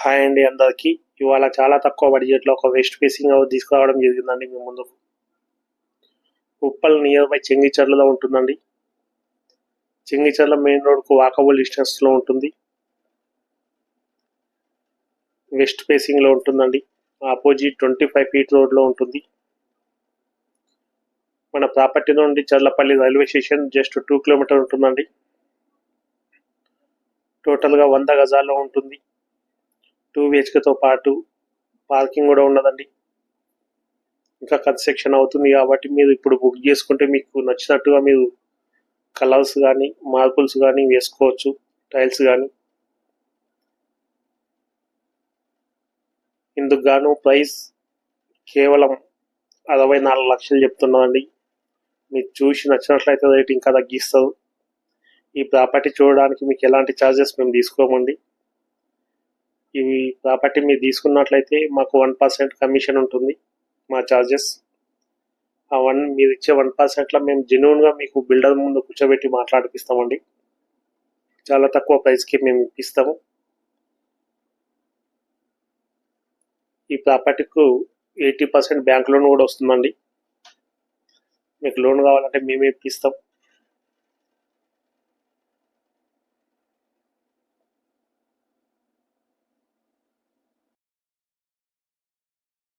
Hi అండి అందరికీ. ఇవాళ చాలా తక్కువ బడ్జెట్లో ఒక వెస్ట్ ఫేసింగ్ హౌస్ తీసుకురావడం జరిగిందండి మీ ముందు. ఉప్పల్ నియర్ బై చెంగిచెర్లలో ఉంటుందండి. చెంగిచెర్ల మెయిన్ రోడ్కు వాకబుల్ డిస్టెన్స్లో ఉంటుంది. వెస్ట్ ఫేసింగ్లో ఉంటుందండి. ఆపోజిట్ 25 ఫీట్ రోడ్లో ఉంటుంది. మన ప్రాపర్టీ నుండి Cherlapally railway station just 2 kilometre ఉంటుందండి. టోటల్గా 100 గజాల్లో ఉంటుంది. 2 బిహెచ్కేతో పాటు పార్కింగ్ కూడా ఉన్నదండి. ఇంకా కన్స్ట్రక్షన్ అవుతుంది కాబట్టి మీరు ఇప్పుడు బుక్ చేసుకుంటే మీకు నచ్చినట్టుగా మీరు కలర్స్ కానీ మార్బుల్స్ కానీ వేసుకోవచ్చు, టైల్స్ కానీ. ఇందుకు గాను ప్రైస్ కేవలం 64 లక్షలు చెప్తున్నామండి. మీరు చూసి నచ్చినట్లయితే రేట్ ఇంకా తగ్గిస్తారు. ఈ ప్రాపర్టీ చూడడానికి మీకు ఎలాంటి ఛార్జెస్ మేము తీసుకోమండి. ఈ ప్రాపర్టీ మీరు తీసుకున్నట్లయితే మాకు 1% కమిషన్ ఉంటుంది మా ఛార్జెస్. మీరు ఇచ్చే 1%లో మేము జెన్యున్గా మీకు బిల్డర్ ముందు కూర్చోబెట్టి మాట్లాడిపిస్తామండి. చాలా తక్కువ ప్రైస్కి మేము ఇప్పిస్తాము. ఈ ప్రాపర్టీకు 80% బ్యాంక్ లోన్ కూడా వస్తుందండి. మీకు లోన్ కావాలంటే మేమే ఇప్పిస్తాం.